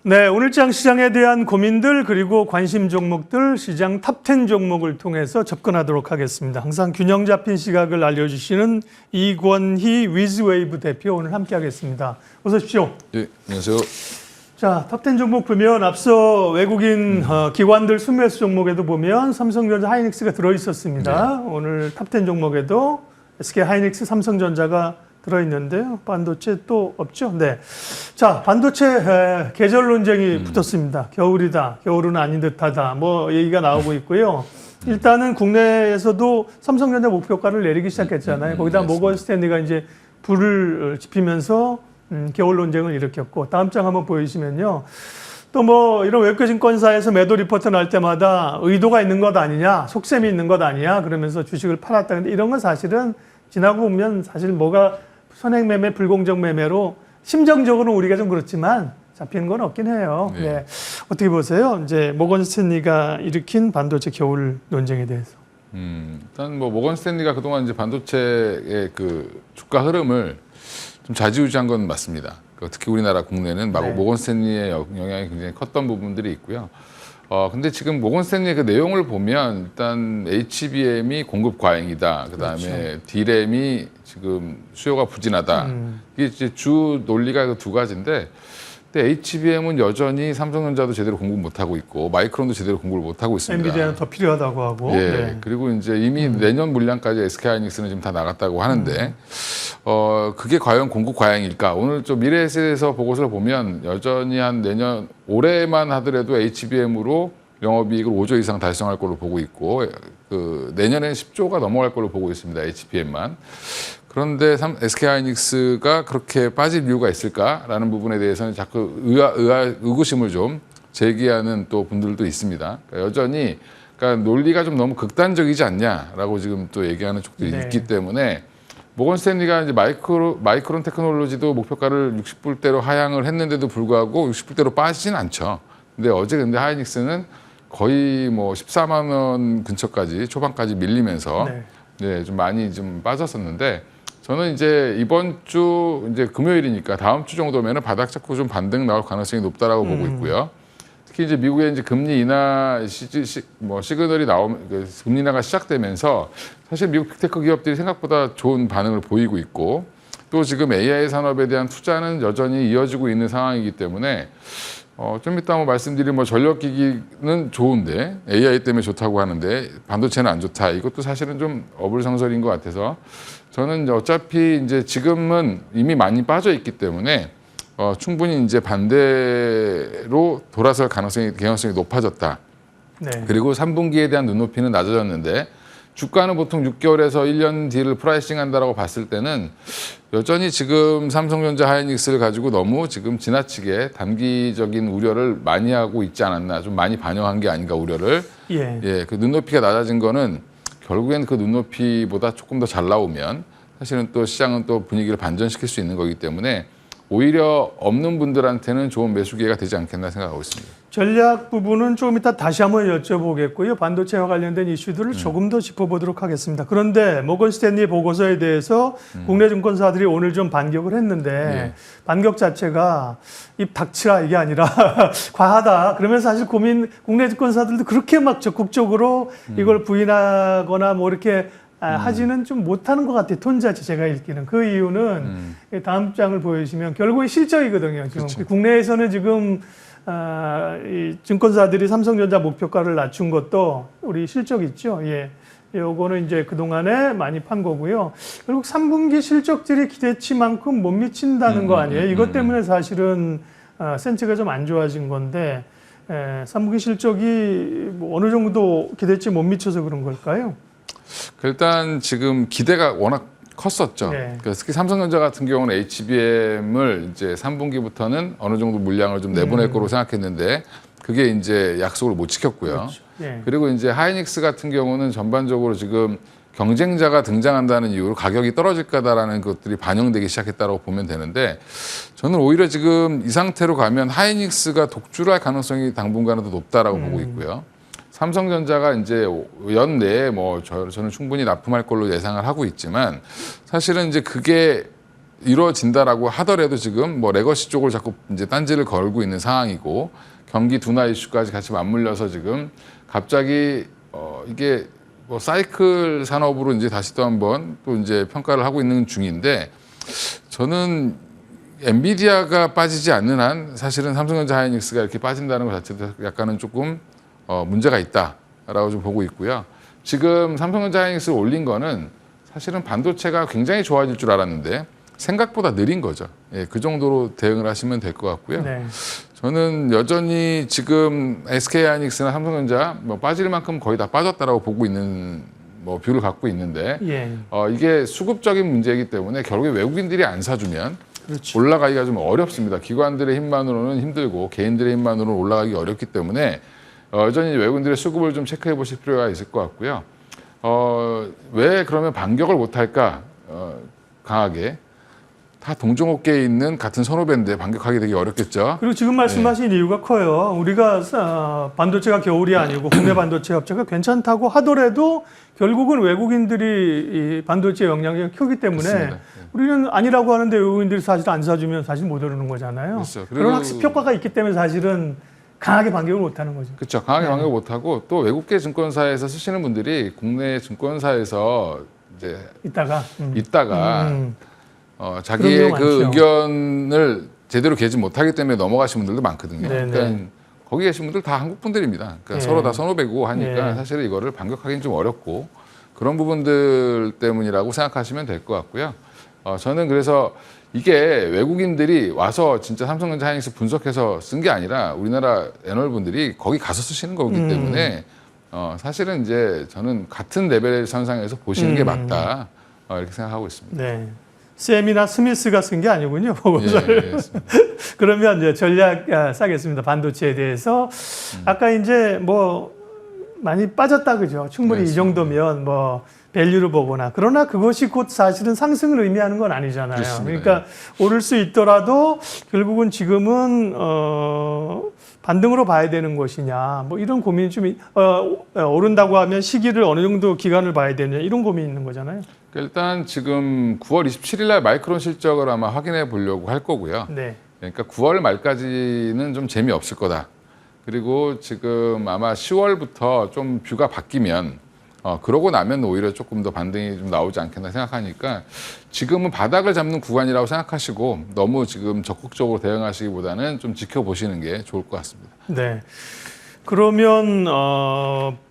네, 오늘장 시장에 대한 고민들 그리고 관심 종목들 시장 탑10 종목을 통해서 접근하도록 하겠습니다. 항상 균형 잡힌 시각을 알려주시는 이권희 위즈웨이브 대표 오늘 함께하겠습니다. 어서 오십시오. 네, 안녕하세요. 자, 탑10 종목 보면 앞서 외국인 기관들 순매수 종목에도 보면 삼성전자 하이닉스가 들어있었습니다. 네. 오늘 탑10 종목에도 SK 하이닉스, 삼성전자가 들어있는데요. 반도체 또 없죠? 네. 자, 반도체 계절 논쟁이 붙었습니다. 겨울이다, 겨울은 아닌 듯하다, 뭐 얘기가 나오고 있고요. 일단은 국내에서도 삼성전자 목표가를 내리기 시작했잖아요. 거기다 모건 스탠리가 이제 불을 지피면서 겨울 논쟁을 일으켰고, 다음 장 한번 보여주시면요. 또 뭐 이런 외국계 증권사에서 매도 리포트 날 때마다 의도가 있는 것 아니냐, 속셈이 있는 것 아니냐 그러면서 주식을 팔았다. 근데 이런 건 사실은 지나고 보면 사실 뭐가 선행 매매, 불공정 매매로 심정적으로는 우리가 좀 그렇지만 잡히는 건 없긴 해요. 네. 네. 어떻게 보세요? 이제 모건 스탠리가 일으킨 반도체 겨울 논쟁에 대해서. 일단 뭐 모건 스탠리가 그동안 이제 반도체의 그 주가 흐름을 좀 좌지우지한 건 맞습니다. 특히 우리나라 국내는 네. 모건 스탠리의 영향이 굉장히 컸던 부분들이 있고요. 근데 지금 모건 스탠리 그 내용을 보면 일단 HBM이 공급 과잉이다. 그다음에 그렇죠. D램이 지금 수요가 부진하다. 이게 이제 주 논리가 그 두 가지인데, 근데 HBM은 여전히 삼성전자도 제대로 공급 못 하고 있고 마이크론도 제대로 공급을 못 하고 있습니다. 엔비디아는 더 필요하다고 하고. 예. 네. 그리고 이제 이미 내년 물량까지 SK하이닉스는 지금 다 나갔다고 하는데, 그게 과연 공급 과잉일까? 오늘 좀 미래에셋에서 보고서를 보면 여전히 한 내년 올해만 하더라도 HBM으로 영업이익을 5조 이상 달성할 걸로 보고 있고, 그 내년엔 10조가 넘어갈 걸로 보고 있습니다. HBM만. 그런데 SK하이닉스가 그렇게 빠질 이유가 있을까라는 부분에 대해서는 자꾸 의구심을 좀 제기하는 또 분들도 있습니다. 그러니까 여전히 그러니까 논리가 좀 너무 극단적이지 않냐라고 지금 또 얘기하는 쪽들이 네. 있기 때문에, 모건 스탠리가 이제 마이크론 테크놀로지도 목표가를 60불대로 하향을 했는데도 불구하고 60불대로 빠지진 않죠. 근데 하이닉스는 거의 뭐 14만 원 근처까지 초반까지 밀리면서 네, 좀 많이 좀 빠졌었는데, 저는 이제 이번 주 이제 금요일이니까 다음 주 정도면은 바닥 잡고 좀 반등 나올 가능성이 높다라고 보고 있고요. 특히 이제 미국의 이제 금리 인하 시그널이 금리 인하가 시작되면서 사실 미국 빅테크 기업들이 생각보다 좋은 반응을 보이고 있고, 또 지금 AI 산업에 대한 투자는 여전히 이어지고 있는 상황이기 때문에 좀 이따 뭐 말씀드린 뭐 전력기기는 좋은데 AI 때문에 좋다고 하는데 반도체는 안 좋다. 이것도 사실은 좀 어불성설인 것 같아서, 저는 어차피 이제 지금은 이미 많이 빠져 있기 때문에 충분히 이제 반대로 돌아설 개연성이 높아졌다. 네. 그리고 3분기에 대한 눈높이는 낮아졌는데, 주가는 보통 6개월에서 1년 뒤를 프라이싱 한다라고 봤을 때는 여전히 지금 삼성전자 하이닉스를 가지고 너무 지금 지나치게 단기적인 우려를 많이 하고 있지 않았나, 좀 많이 반영한 게 아닌가 우려를. 예, 그 눈높이가 낮아진 거는 결국엔 그 눈높이보다 조금 더 잘 나오면 사실은 또 시장은 또 분위기를 반전시킬 수 있는 거기 때문에 오히려 없는 분들한테는 좋은 매수 기회가 되지 않겠나 생각하고 있습니다. 전략 부분은 조금 이따 다시 한번 여쭤보겠고요. 반도체와 관련된 이슈들을 조금 더 짚어보도록 하겠습니다. 그런데 모건 스탠리 보고서에 대해서 국내 증권사들이 오늘 좀 반격을 했는데 반격 자체가 입 닥치라 이게 아니라 과하다. 그러면서 사실 국내 증권사들도 그렇게 막 적극적으로 이걸 부인하거나 뭐 이렇게 하지는 좀 못하는 것 같아요. 톤 자체 제가 읽기는. 그 이유는 다음 장을 보여주시면 결국에 실적이거든요. 지금 그렇죠. 국내에서는 지금 이 증권사들이 삼성전자 목표가를 낮춘 것도 우리 실적 있죠. 예. 요거는 이제 그동안에 많이 판 거고요. 결국 3분기 실적들이 기대치만큼 못 미친다는 거 아니에요. 이것 때문에 사실은 센치가 좀 안 좋아진 건데 3분기 실적이 뭐 어느 정도 기대치 못 미쳐서 그런 걸까요? 일단 지금 기대가 워낙 컸었죠. 네. 특히 삼성전자 같은 경우는 HBM을 이제 3분기부터는 어느 정도 물량을 좀 내보낼 거로 생각했는데 그게 이제 약속을 못 지켰고요. 그렇죠. 네. 그리고 이제 하이닉스 같은 경우는 전반적으로 지금 경쟁자가 등장한다는 이유로 가격이 떨어질 거다라는 것들이 반영되기 시작했다고 보면 되는데, 저는 오히려 지금 이 상태로 가면 하이닉스가 독주할 가능성이 당분간은 더 높다라고 보고 있고요. 삼성전자가 이제 연내에 뭐 저는 충분히 납품할 걸로 예상을 하고 있지만, 사실은 이제 그게 이루어진다라고 하더라도 지금 뭐 레거시 쪽을 자꾸 이제 딴지를 걸고 있는 상황이고 경기 둔화 이슈까지 같이 맞물려서 지금 갑자기 이게 뭐 사이클 산업으로 이제 다시 또 한번 또 이제 평가를 하고 있는 중인데 저는 엔비디아가 빠지지 않는 한 사실은 삼성전자 하이닉스가 이렇게 빠진다는 것 자체도 약간은 조금 문제가 있다라고 좀 보고 있고요. 지금 삼성전자 하이닉스를 올린 거는 사실은 반도체가 굉장히 좋아질 줄 알았는데 생각보다 느린 거죠. 예, 그 정도로 대응을 하시면 될 것 같고요. 네. 저는 여전히 지금 SK 하이닉스나 삼성전자 뭐 빠질 만큼 거의 다 빠졌다라고 보고 있는 뭐 뷰를 갖고 있는데 예. 이게 수급적인 문제이기 때문에 결국에 외국인들이 안 사주면 그렇죠. 올라가기가 좀 어렵습니다. 기관들의 힘만으로는 힘들고 개인들의 힘만으로는 올라가기 어렵기 때문에 여전히 외국인들의 수급을 좀 체크해 보실 필요가 있을 것 같고요. 왜 그러면 반격을 못할까? 강하게. 다 동종업계에 있는 같은 선후배인데 반격하기 되게 어렵겠죠. 그리고 지금 말씀하신 이유가 커요. 우리가 반도체가 겨울이 아니고 국내 반도체 업체가 괜찮다고 하더라도 결국은 외국인들이 이 반도체 영향력이 크기 때문에 그렇습니다. 우리는 아니라고 하는데 외국인들이 사실 안 사주면 사실 못 오르는 거잖아요. 그렇죠. 그런 학습 효과가 있기 때문에 사실은 강하게 반격을 못 하는 거죠. 그렇죠. 강하게 반격을 못하고 또 외국계 증권사에서 쓰시는 분들이 국내 증권사에서 이제 있다가 자기의 그런 그 경우 많죠. 의견을 제대로 개진 못하기 때문에 넘어가신 분들도 많거든요. 네네. 그러니까 거기 계신 분들 다 한국 분들입니다. 그러니까 네. 서로 다 선후배고 하니까 네. 사실 이거를 반격하기는 좀 어렵고 그런 부분들 때문이라고 생각하시면 될 것 같고요. 저는 그래서 이게 외국인들이 와서 진짜 삼성전자 하이닉스 분석해서 쓴 게 아니라 우리나라 애널분들이 거기 가서 쓰시는 거기 때문에 사실은 이제 저는 같은 레벨 선상에서 보시는 게 맞다 이렇게 생각하고 있습니다. 네. 샘이나 스미스가 쓴 게 아니군요. 보고서를. 예, 그러면 이제 전략 싸겠습니다. 반도체에 대해서 아까 이제 뭐 많이 빠졌다 그죠. 충분히 이 정도면 뭐 밸류를 보거나 그러나 그것이 곧 사실은 상승을 의미하는 건 아니잖아요. 그렇습니다. 그러니까 오를 수 있더라도 결국은 지금은 반등으로 봐야 되는 것이냐 뭐 이런 고민이 좀 오른다고 하면 시기를 어느 정도 기간을 봐야 되느냐 이런 고민이 있는 거잖아요. 일단 지금 9월 27일 날 마이크론 실적을 아마 확인해 보려고 할 거고요. 네. 그러니까 9월 말까지는 좀 재미없을 거다. 그리고 지금 아마 10월부터 좀 뷰가 바뀌면 그러고 나면 오히려 조금 더 반등이 좀 나오지 않겠나 생각하니까 지금은 바닥을 잡는 구간이라고 생각하시고 너무 지금 적극적으로 대응하시기보다는 좀 지켜보시는 게 좋을 것 같습니다. 네. 그러면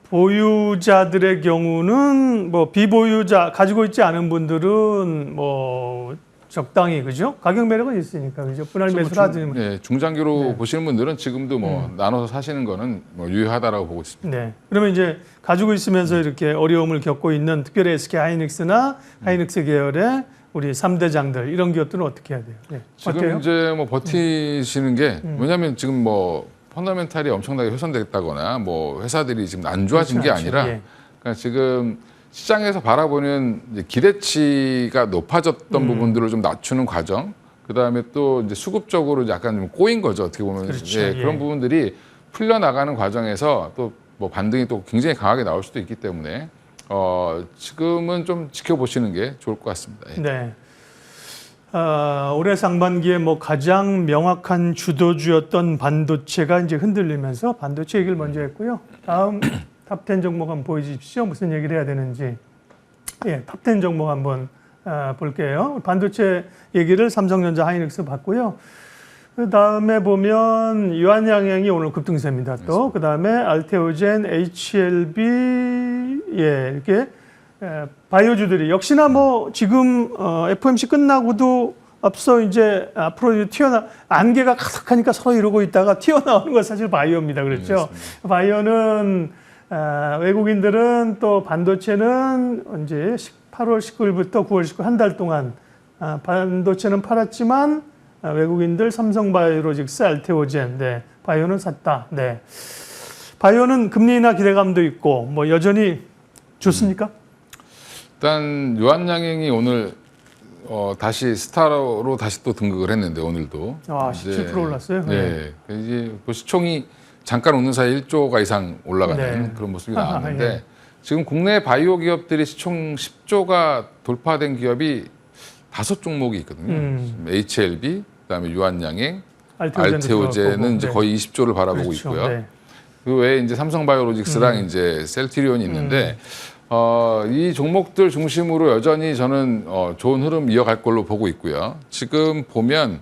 보유자들의 경우는 뭐 비보유자 가지고 있지 않은 분들은 뭐 적당히 그죠? 가격 매력은 있으니까 그죠? 분할 매수를 하지. 네, 중장기로 보시는 분들은 지금도 뭐 나눠서 사시는 거는 뭐 유효하다라고 보고 있습니다. 네. 그러면 이제 가지고 있으면서 이렇게 어려움을 겪고 있는 특별히 SK 하이닉스나 하이닉스 계열의 우리 3대장들 이런 기업들은 어떻게 해야 돼요? 네. 지금 어때요? 이제 뭐 버티시는 게 왜냐하면 지금 뭐 펀더멘탈이 엄청나게 훼손됐다거나 뭐 회사들이 지금 안 좋아진 게 그렇지 않죠. 아니라 예. 그러니까 지금 시장에서 바라보는 이제 기대치가 높아졌던 부분들을 좀 낮추는 과정, 그 다음에 또 이제 수급적으로 약간 좀 꼬인 거죠 어떻게 보면 그렇죠. 예, 예. 그런 부분들이 풀려 나가는 과정에서 또 뭐 반등이 또 굉장히 강하게 나올 수도 있기 때문에 지금은 좀 지켜보시는 게 좋을 것 같습니다. 예. 네. 올해 상반기에 뭐 가장 명확한 주도주였던 반도체가 이제 흔들리면서 반도체 얘기를 먼저 했고요. 다음 탑10 종목 한번 보여주십시오. 무슨 얘기를 해야 되는지. 예, 탑10 종목 한번 볼게요. 반도체 얘기를 삼성전자 하이닉스 봤고요. 그 다음에 보면 유한양행이 오늘 급등세입니다. 또 그 다음에 알테오젠, HLB 예 이렇게 바이오주들이 역시나 뭐 지금 FOMC 끝나고도 앞서 이제 앞으로 안개가 가득하니까 서로 이러고 있다가 튀어나오는 건 사실 바이오입니다. 그렇죠? 바이오는 외국인들은 또 반도체는 언제 8월 19일부터 9월 19일 한 달 동안 반도체는 팔았지만 외국인들 삼성바이오로직스, 알테오젠, 네, 바이오는 샀다. 네, 바이오는 금리 인하 기대감도 있고 뭐 여전히 좋습니까? 일단 유한양행이 오늘 다시 스타로 다시 또 등극을 했는데 오늘도 17% 올랐어요. 네, 이제 뭐 시총이 잠깐 오는 사이 1조가 이상 올라가는 네. 그런 모습이 나왔는데 예. 지금 국내 바이오 기업들이 시총 10조가 돌파된 기업이 5종목이 있거든요. HLB, 그다음에 유한양행, 알테오젠도 알테오젠은 이제 네. 거의 20조를 바라보고 그렇죠. 있고요. 네. 그 외에 이제 삼성바이오로직스랑 이제 셀트리온이 있는데 이 종목들 중심으로 여전히 저는 좋은 흐름 이어갈 걸로 보고 있고요. 지금 보면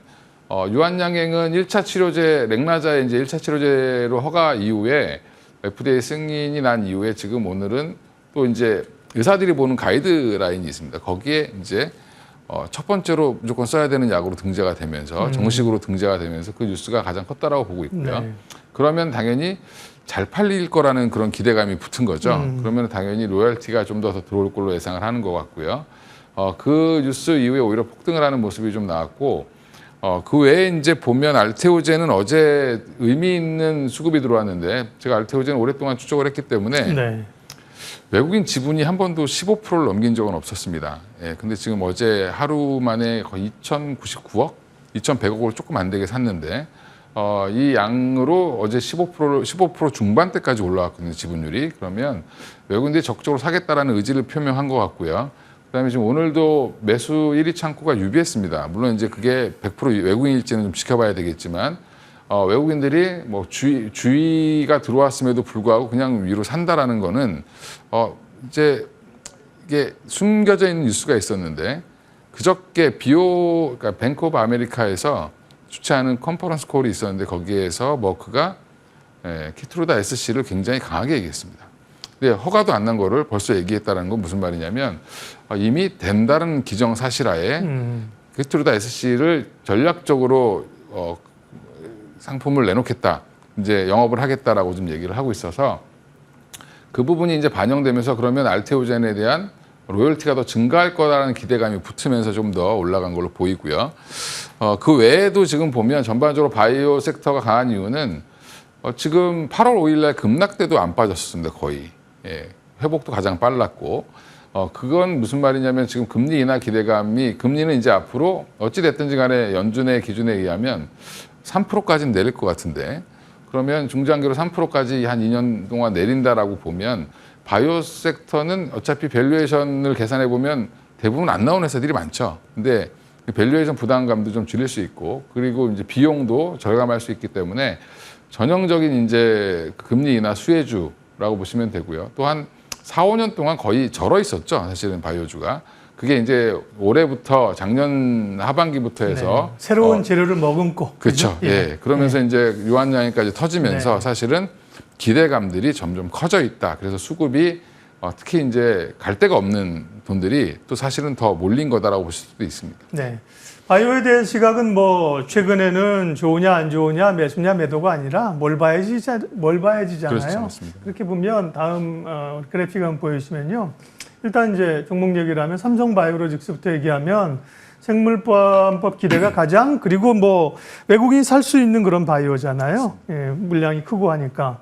유한양행은 1차 치료제 렉나자의 이제 1차 치료제로 허가 이후에 FDA 승인이 난 이후에 지금 오늘은 또 이제 의사들이 보는 가이드라인이 있습니다. 거기에 이제 첫 번째로 무조건 써야 되는 약으로 등재가 되면서 정식으로 등재가 되면서 그 뉴스가 가장 컸다라고 보고 있고요. 네. 그러면 당연히 잘 팔릴 거라는 그런 기대감이 붙은 거죠. 그러면 당연히 로열티가 좀 더 들어올 걸로 예상을 하는 것 같고요. 그 뉴스 이후에 오히려 폭등을 하는 모습이 좀 나왔고, 그 외에 이제 보면 알테오젠은 어제 의미 있는 수급이 들어왔는데, 제가 알테오젠 오랫동안 추적을 했기 때문에 네. 외국인 지분이 한 번도 15%를 넘긴 적은 없었습니다. 예, 근데 지금 어제 하루 만에 거의 2,099억, 2,100억을 조금 안 되게 샀는데, 이 양으로 어제 15% 중반대까지 올라왔거든요, 지분율이. 그러면 외국인들이 적극적으로 사겠다라는 의지를 표명한 것 같고요. 그다음에 지금 오늘도 매수 1위 창구가 UBS입니다. 물론 이제 그게 100% 외국인일지는 좀 지켜봐야 되겠지만, 외국인들이 뭐 주의가 들어왔음에도 불구하고 그냥 위로 산다라는 거는, 이제 이게 숨겨져 있는 뉴스가 있었는데, 그저께 그러니까 뱅크 오브 아메리카에서 주최하는 컨퍼런스 콜이 있었는데 거기에서 머크가 키트루다 SC를 굉장히 강하게 얘기했습니다. 근데 허가도 안 난 거를 벌써 얘기했다는 건 무슨 말이냐면 이미 된다는 기정사실하에 키트루다 SC를 전략적으로 상품을 내놓겠다, 이제 영업을 하겠다라고 좀 얘기를 하고 있어서 그 부분이 이제 반영되면서 그러면 알테오젠에 대한 로열티가 더 증가할 거라는 기대감이 붙으면서 좀 더 올라간 걸로 보이고요. 그 외에도 지금 보면 전반적으로 바이오 섹터가 강한 이유는 지금 8월 5일 날 급락대도 안 빠졌습니다. 거의. 예, 회복도 가장 빨랐고, 그건 무슨 말이냐면 지금 금리 인하 기대감이, 금리는 이제 앞으로 어찌 됐든지 간에 연준의 기준에 의하면 3%까지는 내릴 것 같은데, 그러면 중장기로 3%까지 한 2년 동안 내린다라고 보면 바이오 섹터는 어차피 밸류에이션을 계산해 보면 대부분 안 나오는 회사들이 많죠. 근데 밸류에이션 부담감도 좀 줄일 수 있고, 그리고 이제 비용도 절감할 수 있기 때문에 전형적인 이제 금리 인하 수혜주라고 보시면 되고요. 또한 4, 5년 동안 거의 절어 있었죠. 사실은 바이오주가. 그게 이제 올해부터 작년 하반기부터 해서 새로운 재료를 머금고. 그렇죠. 그죠? 예. 그러면서 이제 유한양행까지 터지면서 사실은 기대감들이 점점 커져 있다. 그래서 수급이 특히 이제 갈 데가 없는 돈들이 또 사실은 더 몰린 거다라고 보실 수도 있습니다. 네. 바이오에 대한 시각은 뭐 최근에는 좋으냐 안 좋으냐 매수냐 매도가 아니라 뭘 봐야지잖아요. 그렇죠, 맞습니다. 그렇게 보면 다음 그래픽 한번 보여주시면요. 일단 이제 종목 얘기를 하면 삼성바이오로직스부터 얘기하면 생물보안법 기대가 가장, 그리고 뭐 외국인이 살 수 있는 그런 바이오잖아요. 예, 물량이 크고 하니까.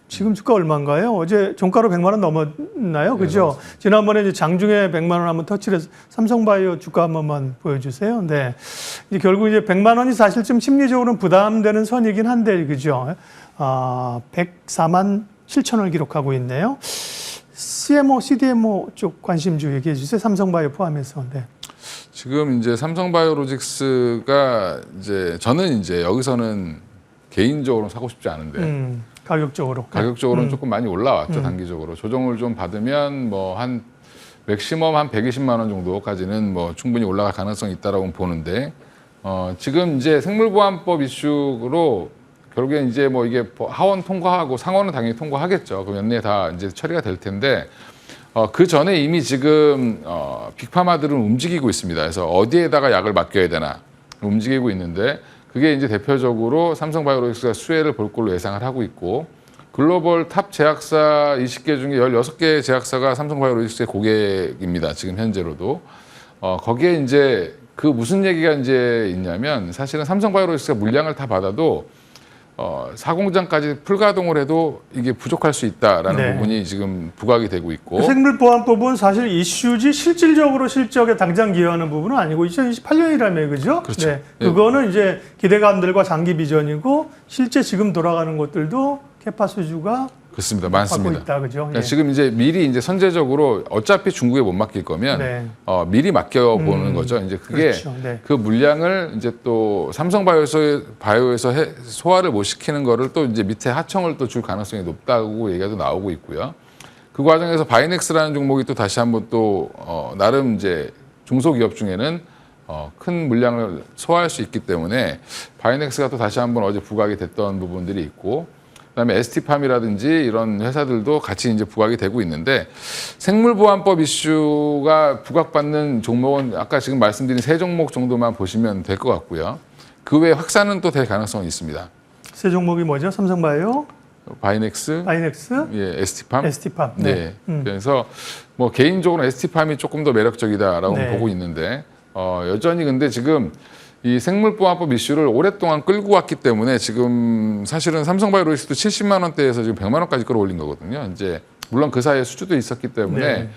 지금 주가 얼마인가요? 어제 종가로 100만 원 넘었나요? 그죠? 네, 지난번에 이제 장중에 100만 원 한번 터치를 해서 삼성바이오 주가 한 번만 보여주세요. 네. 이제 결국 이제 100만 원이 사실 좀 심리적으로는 부담되는 선이긴 한데, 그죠? 104만 7천 원을 기록하고 있네요. CMO, CDMO 쪽 관심주 얘기해 주세요. 삼성바이오 포함해서. 네. 지금 이제 삼성바이오로직스가 이제 저는 이제 여기서는 개인적으로 사고 싶지 않은데 가격적으로는 조금 많이 올라왔죠. 단기적으로 조정을 좀 받으면 뭐 한 맥시멈 한 120만 원 정도까지는 뭐 충분히 올라갈 가능성이 있다라고 보는데, 지금 이제 생물보안법 이슈로 결국엔 이제 뭐 이게 하원 통과하고 상원은 당연히 통과하겠죠. 그럼 연내에 다 이제 처리가 될 텐데, 그 전에 이미 지금 빅파마들은 움직이고 있습니다. 그래서 어디에다가 약을 맡겨야 되나 움직이고 있는데, 그게 이제 대표적으로 삼성바이오로직스가 수혜를 볼 걸로 예상을 하고 있고, 글로벌 탑 제약사 20개 중에 16개 제약사가 삼성바이오로직스의 고객입니다. 지금 현재로도. 거기에 이제 그 무슨 얘기가 이제 있냐면, 사실은 삼성바이오로직스가 물량을 다 받아도 사공장까지 풀가동을 해도 이게 부족할 수 있다라는 부분이 지금 부각이 되고 있고, 생물보안법은 사실 이슈지 실질적으로 실적에 당장 기여하는 부분은 아니고 2028년이라며, 그죠? 그렇죠. 네. 그거는 이제 기대감들과 장기 비전이고, 실제 지금 돌아가는 것들도 캐파 수주가 그렇습니다. 받고 많습니다. 있다, 그죠? 그러니까 지금 이제 미리 이제 선제적으로 어차피 중국에 못 맡길 거면 네. 미리 맡겨 보는 거죠. 이제 그게 그렇죠. 네. 그 물량을 이제 또 삼성바이오에서 소화를 못 시키는 거를 또 이제 밑에 하청을 또 줄 가능성이 높다고 얘기가 또 나오고 있고요. 그 과정에서 바이넥스라는 종목이 또 다시 한번 또 나름 이제 중소기업 중에는 큰 물량을 소화할 수 있기 때문에 바이넥스가 또 다시 한번 어제 부각이 됐던 부분들이 있고, 그다음에 ST팜이라든지 이런 회사들도 같이 이제 부각이 되고 있는데, 생물보안법 이슈가 부각받는 종목은 아까 지금 말씀드린 세 종목 정도만 보시면 될 것 같고요. 그 외에 확산은 또 될 가능성이 있습니다. 세 종목이 뭐죠? 삼성바이오, 바이넥스, 바이넥스, 예, ST팜. ST팜. 네. 그래서 뭐 개인적으로 ST팜이 조금 더 매력적이다라고 네. 보고 있는데, 여전히 근데 지금 이 생물보안법 이슈를 오랫동안 끌고 왔기 때문에 지금 사실은 삼성바이오로직스도 70만 원대에서 지금 100만 원까지 끌어올린 거거든요. 이제 물론 그 사이에 수주도 있었기 때문에 네.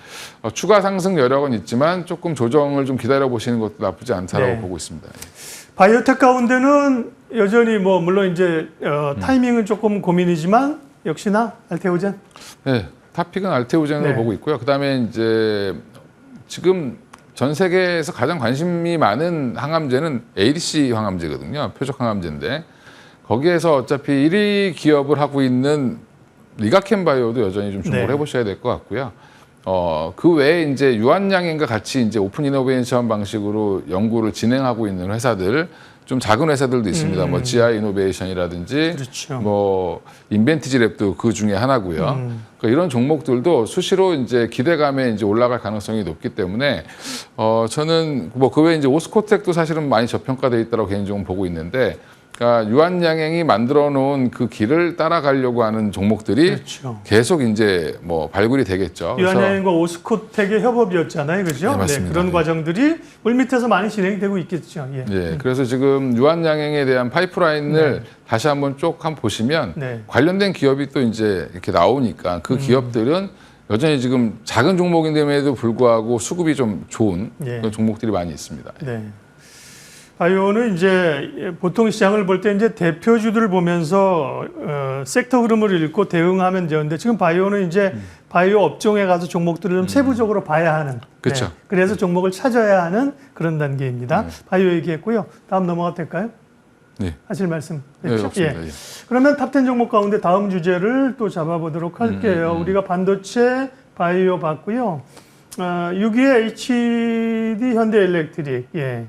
추가 상승 여력은 있지만 조금 조정을 좀 기다려 보시는 것도 나쁘지 않다라고 네. 보고 있습니다. 바이오텍 가운데는 여전히 뭐 물론 이제 타이밍은 조금 고민이지만 역시나 알테오젠. 네, 탑픽은 알테오젠으로 네. 보고 있고요. 그다음에 이제 지금 전 세계에서 가장 관심이 많은 항암제는 ADC 항암제거든요. 표적 항암제인데 거기에서 어차피 1위 기업을 하고 있는 리가켄바이오도 여전히 좀 주목을 네. 해보셔야 될 것 같고요. 그 외에 이제 유한양행과 같이 이제 오픈 이노베이션 방식으로 연구를 진행하고 있는 회사들, 좀 작은 회사들도 있습니다. 뭐 GI 이노베이션이라든지 그렇죠. 뭐 인벤티지랩도 그 중에 하나고요. 그러니까 이런 종목들도 수시로 이제 기대감에 이제 올라갈 가능성이 높기 때문에 저는 뭐 그 외에 이제 오스코텍도 사실은 많이 저평가돼 있다고 개인적으로 보고 있는데, 그러니까 유한양행이 만들어 놓은 그 길을 따라가려고 하는 종목들이 그렇죠. 계속 이제 뭐 발굴이 되겠죠. 그래서 유한양행과 오스코텍의 협업이었잖아요, 그죠? 네, 맞습니다. 그런 네. 과정들이 물밑에서 많이 진행되고 있겠죠. 예. 예, 그래서 지금 유한양행에 대한 파이프라인을 다시 한번 쭉 한번 보시면 네. 관련된 기업이 또 이제 이렇게 나오니까 그 기업들은 여전히 지금 작은 종목인데도 불구하고 수급이 좀 좋은 예. 그런 종목들이 많이 있습니다. 네. 바이오는 이제 보통 시장을 볼 때 이제 대표주들을 보면서 섹터 흐름을 읽고 대응하면 되는데, 지금 바이오는 이제 바이오 업종에 가서 종목들을 좀 세부적으로 봐야 하는. 그렇죠. 네. 그래서 종목을 찾아야 하는 그런 단계입니다. 바이오 얘기했고요. 다음 넘어가도 될까요? 네. 하실 말씀. 네, 없습니다. 예. 그러면 탑10 종목 가운데 다음 주제를 또 잡아보도록 할게요. 우리가 반도체, 바이오 봤고요. 6위에 HD 현대일렉트릭, 예.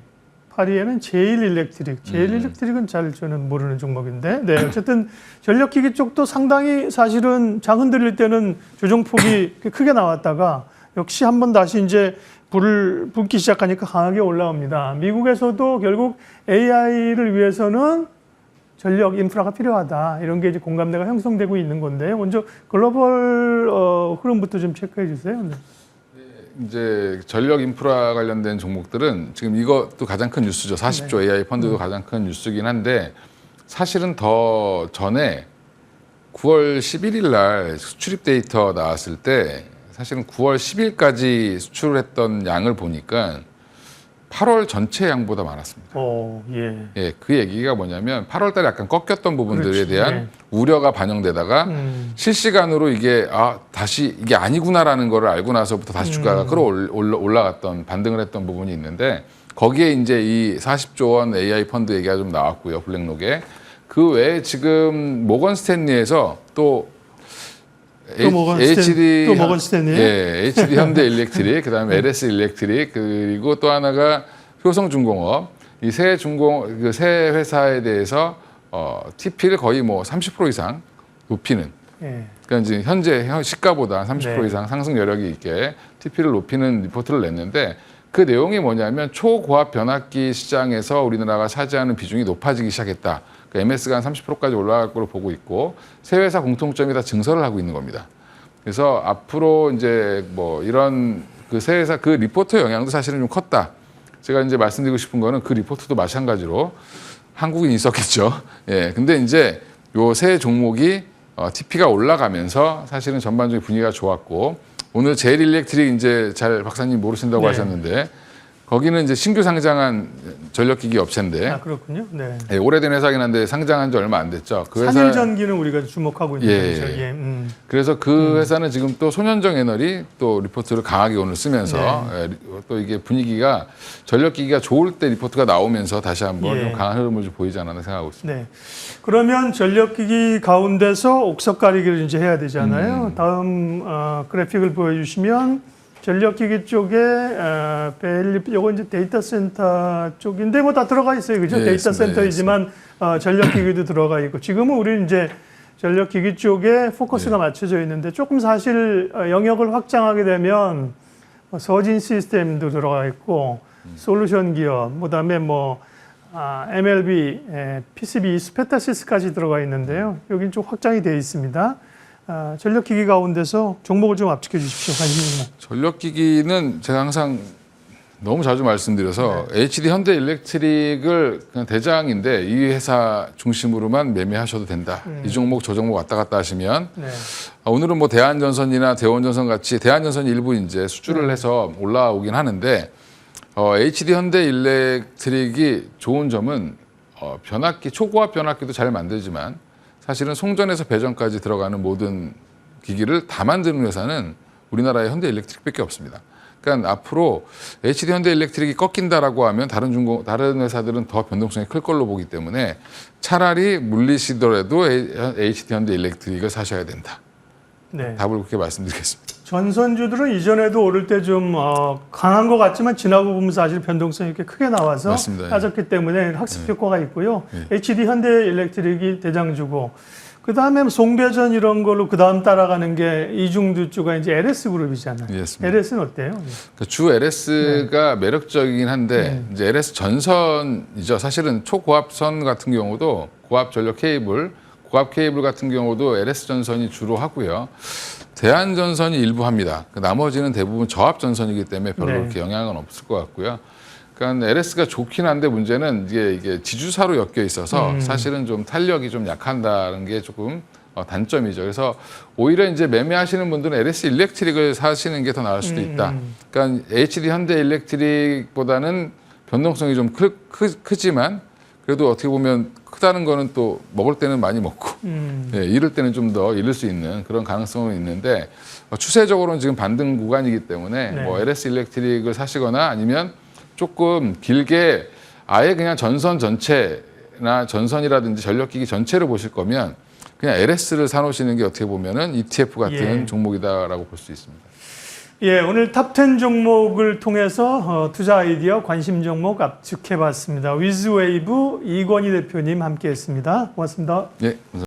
8위에는 제일일렉트릭. 제일일렉트릭은 잘 저는 모르는 종목인데, 네, 어쨌든 전력기기 쪽도 상당히 사실은 장 흔들릴 때는 조정폭이 크게 나왔다가 역시 한번 다시 이제 불을 붓기 시작하니까 강하게 올라옵니다. 미국에서도 결국 AI를 위해서는 전력 인프라가 필요하다, 이런 게 이제 공감대가 형성되고 있는 건데, 먼저 글로벌 흐름부터 좀 체크해 주세요. 네. 이제 전력 인프라 관련된 종목들은 지금 이것도 가장 큰 뉴스죠. 40조 AI 펀드도 가장 큰 뉴스긴 한데, 사실은 더 전에 9월 11일 날 수출입 데이터 나왔을 때 사실은 9월 10일까지 수출을 했던 양을 보니까 8월 전체 양보다 많았습니다. 예. 예, 그 얘기가 뭐냐면 8월 달에 약간 꺾였던 부분들에 그렇지, 대한 네. 우려가 반영되다가 실시간으로 이게 다시 이게 아니구나라는 거를 알고 나서부터 다시 주가가 올라갔던, 반등을 했던 부분이 있는데, 거기에 이제 이 40조 원 AI 펀드 얘기가 좀 나왔고요. 블랙록에. 그 외에 지금 모건 스탠리에서 또 모건 스탠리. 예, HD 현대 일렉트릭, 그다음에 LS 일렉트릭, 그리고 또 하나가 효성중공업, 이 세 회사에 대해서 TP를 거의 뭐 30% 이상 높이는, 예. 그러니까 이제 현재 시가보다 30% 네. 이상 상승 여력이 있게 TP를 높이는 리포트를 냈는데, 그 내용이 뭐냐면 초고압 변압기 시장에서 우리나라가 차지하는 비중이 높아지기 시작했다. MS가 한 30%까지 올라갈 걸로 보고 있고, 세 회사 공통점이 다 증설을 하고 있는 겁니다. 그래서 앞으로 이제 뭐 이런 그 세 회사 그 리포트 영향도 사실은 좀 컸다. 제가 이제 말씀드리고 싶은 거는 그 리포트도 마찬가지로 한국인이 있었겠죠. 예. 근데 이제 요 세 종목이 TP가 올라가면서 사실은 전반적인 분위기가 좋았고, 오늘 제일일렉트릭 이제 잘 박사님 모르신다고 네. 하셨는데, 거기는 이제 신규 상장한 전력기기 업체인데 아, 그렇군요. 네. 예, 오래된 회사긴 한데 상장한 지 얼마 안 됐죠. 그 회사 산일전기는 우리가 주목하고 있는 예, 거죠. 예. 예. 그래서 그 회사는 지금 또 손현정 애널이 또 리포트를 강하게 오늘 쓰면서 네. 또 이게 분위기가 전력기기가 좋을 때 리포트가 나오면서 다시 한번 예. 좀 강한 흐름을 좀 보이지 않았나 생각하고 있습니다. 네. 그러면 전력기기 가운데서 옥석 가리기를 이제 해야 되잖아요. 다음 그래픽을 보여주시면 전력기기 쪽에 요거 이제 데이터 센터 쪽인데 뭐 다 들어가 있어요, 그죠? 예, 데이터 있습니다. 센터이지만 전력기기도 들어가 있고 지금은 우리는 이제 전력기기 쪽에 포커스가 맞춰져 있는데 조금 사실 영역을 확장하게 되면 서진 시스템도 들어가 있고 솔루션 기업, 그다음에 뭐 MLB, PCB, 스페타시스까지 들어가 있는데요. 여긴 좀 확장이 되어 있습니다. 전력기기 가운데서 종목을 좀 압축해 주십시오. 관심 종목. 전력기기는 제가 항상 너무 자주 말씀드려서 HD 현대 일렉트릭을 그냥 대장인데 이 회사 중심으로만 매매하셔도 된다. 이 종목 저 종목 왔다 갔다 하시면 네. 오늘은 뭐 대한전선이나 대원전선 같이 대한전선이 일부 이제 수주를 해서 올라오긴 하는데 HD 현대 일렉트릭이 좋은 점은 변압기 초고압 변압기도 잘 만들지만 사실은 송전에서 배전까지 들어가는 모든 기기를 다 만드는 회사는 우리나라의 현대 일렉트릭밖에 없습니다. 그러니까 앞으로 HD 현대 일렉트릭이 꺾인다라고 하면 다른 회사들은 더 변동성이 클 걸로 보기 때문에 차라리 물리시더라도 HD 현대 일렉트릭을 사셔야 된다. 네. 답을 그렇게 말씀드리겠습니다. 전선주들은 이전에도 오를 때 좀 강한 것 같지만 지나고 보면 사실 변동성이 이렇게 크게 나와서 맞습니다. 빠졌기 때문에 학습 효과가 있고요. 예. HD 현대 일렉트릭이 대장주고 그 다음에 송배전 이런 걸로 그 다음 따라가는 게 이중두주가 이제 LS 그룹이잖아요. 예, 맞습니다. LS는 어때요? 그주 LS가 매력적이긴 한데 이제 LS 전선이죠. 사실은 초고압선 같은 경우도 고압 전력 케이블, 고압 케이블 같은 경우도 LS 전선이 주로 하고요. 대한전선이 일부 합니다. 나머지는 대부분 저압 전선이기 때문에 별로 네. 그렇게 영향은 없을 것 같고요. 그러니까 LS가 좋긴 한데 문제는 이게 지주사로 엮여 있어서 사실은 좀 탄력이 좀 약한다는 게 조금 단점이죠. 그래서 오히려 이제 매매하시는 분들은 LS 일렉트릭을 사시는 게 더 나을 수도 있다. 그러니까 HD 현대 일렉트릭보다는 변동성이 좀 크지만 그래도 어떻게 보면 크다는 거는 또 먹을 때는 많이 먹고 예, 잃을 때는 좀 더 잃을 수 있는 그런 가능성은 있는데 추세적으로는 지금 반등 구간이기 때문에 네. 뭐 LS 일렉트릭을 사시거나 아니면 조금 길게 아예 그냥 전선 전체나 전선이라든지 전력기기 전체를 보실 거면 그냥 LS를 사놓으시는 게 어떻게 보면은 ETF 같은 예. 종목이다라고 볼 수 있습니다. 예, 오늘 탑10 종목을 통해서 투자 아이디어 관심 종목 압축해 봤습니다. 위즈웨이브 이권희 대표님 함께 했습니다. 고맙습니다. 예, 감사합니다.